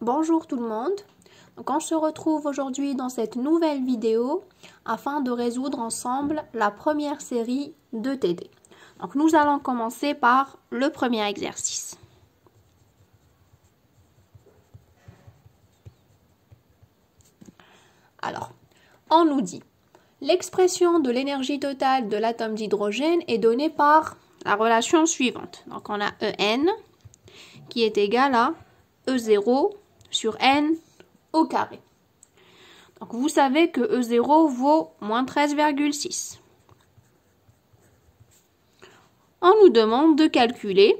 Bonjour tout le monde, donc on se retrouve aujourd'hui dans cette nouvelle vidéo afin de résoudre ensemble la première série de TD. Donc nous allons commencer par le premier exercice. Alors, on nous dit, l'expression de l'énergie totale de l'atome d'hydrogène est donnée par la relation suivante. Donc on a En qui est égal à E0 sur N au carré. Donc vous savez que E0 vaut moins 13,6. On nous demande de calculer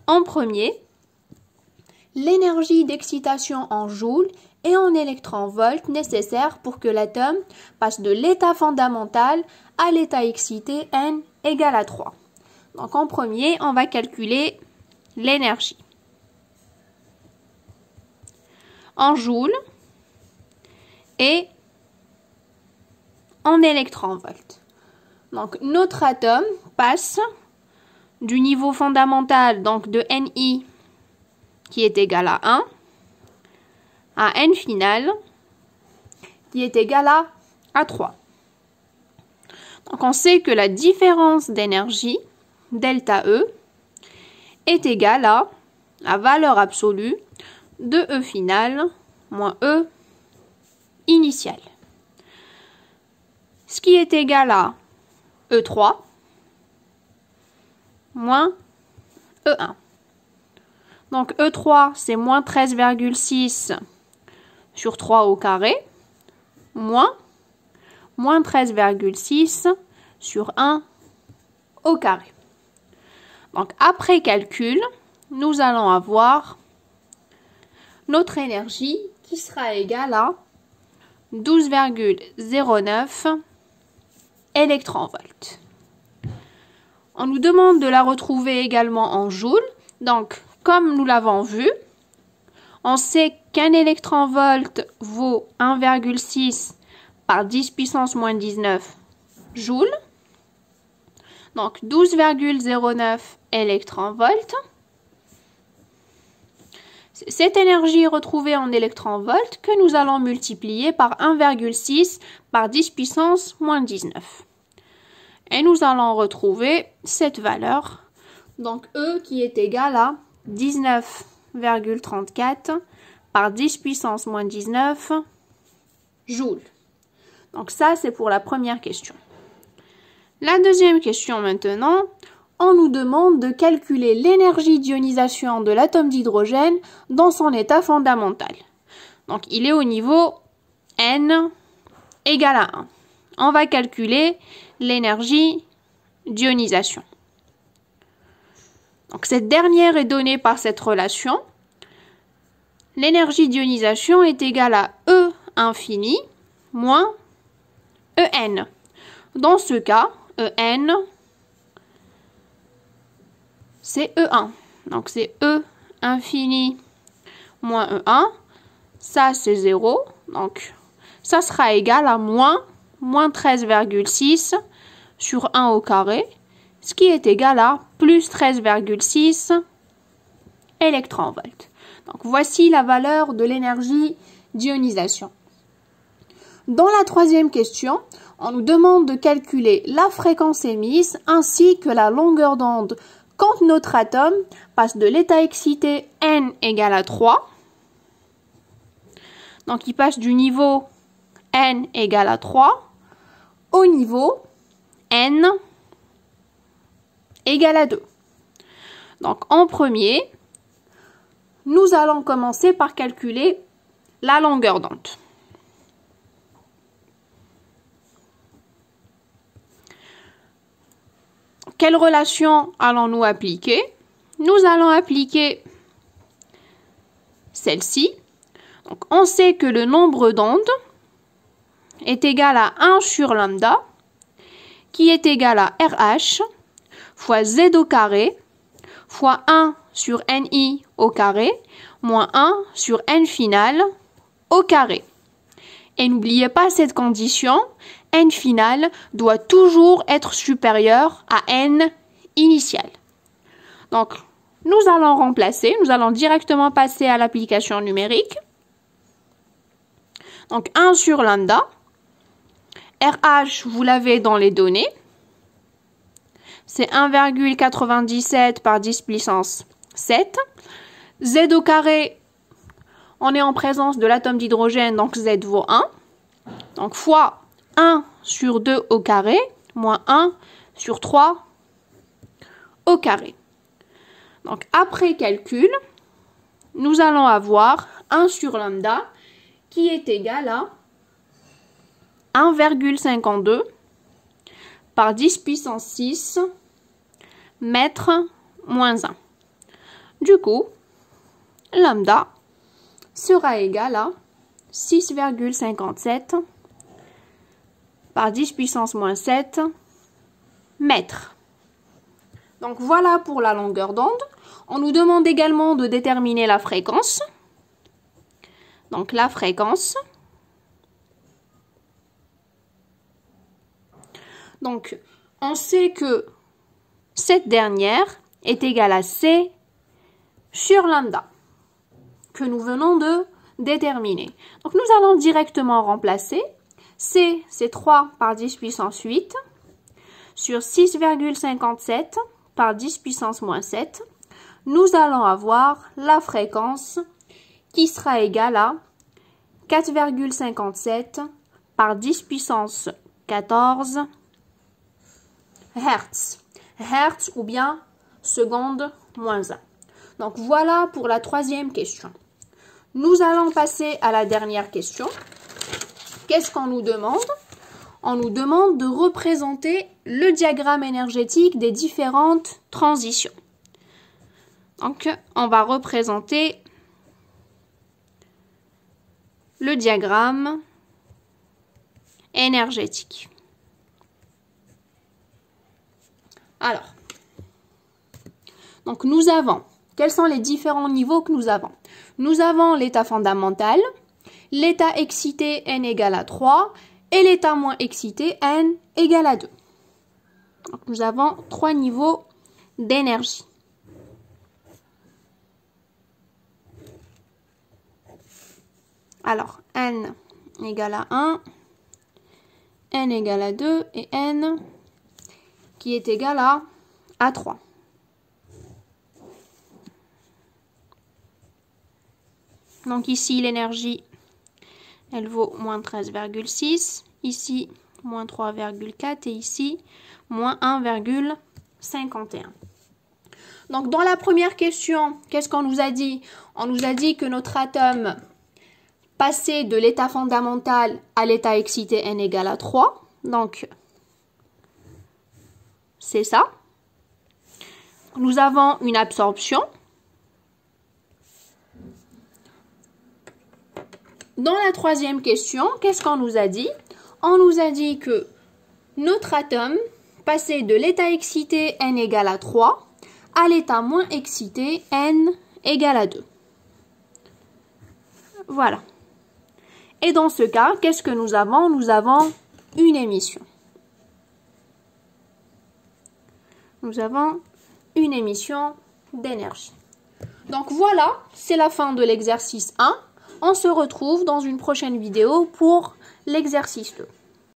en premier l'énergie d'excitation en joules et en électronvolts nécessaire pour que l'atome passe de l'état fondamental à l'état excité N égale à 3. Donc en premier, on va calculer l'énergie en joules et en électronvolts. Donc notre atome passe du niveau fondamental, donc de Ni qui est égal à 1 à N final qui est égal à 3. Donc on sait que la différence d'énergie, delta E, est égale à la valeur absolue de E final moins E initial. Ce qui est égal à E3 moins E1. Donc E3 c'est moins 13,6 sur 3 au carré moins 13,6 sur 1 au carré. Donc après calcul, nous allons avoir notre énergie qui sera égale à 12,09 électronvolts. On nous demande de la retrouver également en joules. Donc, comme nous l'avons vu, on sait qu'un électronvolt vaut 1,6 par 10 puissance moins 19 joules. Donc, 12,09 électronvolts. Cette énergie retrouvée en électronvolts que nous allons multiplier par 1,6 par 10 puissance moins 19. Et nous allons retrouver cette valeur, donc E qui est égal à 19,34 par 10 puissance moins 19 joules. Donc ça, c'est pour la première question. La deuxième question maintenant, on nous demande de calculer l'énergie d'ionisation de l'atome d'hydrogène dans son état fondamental. Donc il est au niveau N égale à 1. On va calculer l'énergie d'ionisation. Donc cette dernière est donnée par cette relation. L'énergie d'ionisation est égale à E infini moins En. Dans ce cas, En, c'est E1. Donc c'est E infini moins E1. Ça, c'est 0. Donc ça sera égal à moins 13,6 sur 1 au carré, ce qui est égal à plus 13,6 électronvolts. Donc voici la valeur de l'énergie d'ionisation. Dans la troisième question, on nous demande de calculer la fréquence émise ainsi que la longueur d'onde quand notre atome passe de l'état excité N égale à 3. Donc il passe du niveau N égale à 3 au niveau N égale à 2. Donc en premier, nous allons commencer par calculer la longueur d'onde. Quelle relation allons-nous appliquer? Nous allons appliquer celle-ci. Donc on sait que le nombre d'ondes est égal à 1 sur lambda, qui est égal à RH fois Z au carré, fois 1 sur Ni au carré, moins 1 sur N final au carré. Et n'oubliez pas cette condition, N final doit toujours être supérieur à N initial. Donc, nous allons remplacer, nous allons directement passer à l'application numérique. Donc 1 sur lambda. RH, vous l'avez dans les données. C'est 1,97 par 10 puissance 7. Z au carré, on est en présence de l'atome d'hydrogène, donc Z vaut 1. Donc fois 1 sur 2 au carré, moins 1 sur 3 au carré. Donc après calcul, nous allons avoir 1 sur lambda qui est égal à 1,52 par 10 puissance 6 mètres moins 1. Du coup, lambda sera égal à 6,57 par 10 puissance moins 7 mètres. Donc voilà pour la longueur d'onde. On nous demande également de déterminer la fréquence. Donc la fréquence. Donc on sait que cette dernière est égale à C sur lambda, que nous venons de déterminer. Donc nous allons directement remplacer. C, c'est 3 par 10 puissance 8 sur 6,57 par 10 puissance moins 7. Nous allons avoir la fréquence qui sera égale à 4,57 par 10 puissance 14 Hertz. Hertz ou bien seconde moins 1. Donc voilà pour la troisième question. Nous allons passer à la dernière question. Qu'est-ce qu'on nous demande? On nous demande de représenter le diagramme énergétique des différentes transitions. Donc on va représenter le diagramme énergétique. Alors, donc nous avons, quels sont les différents niveaux que nous avons? Nous avons l'état fondamental, l'état excité n égale à 3 et l'état moins excité n égale à 2. Donc nous avons 3 niveaux d'énergie. Alors, n égale à 1, n égale à 2 et n qui est égal à 3. Donc ici, l'énergie, elle vaut moins 13,6. Ici, moins 3,4. Et ici, moins 1,51. Donc dans la première question, qu'est-ce qu'on nous a dit? On nous a dit que notre atome passait de l'état fondamental à l'état excité n égale à 3. Donc, c'est ça. Nous avons une absorption. Dans la troisième question, qu'est-ce qu'on nous a dit? On nous a dit que notre atome passait de l'état excité n égale à 3 à l'état moins excité n égale à 2. Voilà. Et dans ce cas, qu'est-ce que nous avons? Nous avons une émission. Nous avons une émission d'énergie. Donc voilà, c'est la fin de l'exercice 1. On se retrouve dans une prochaine vidéo pour l'exercice 2.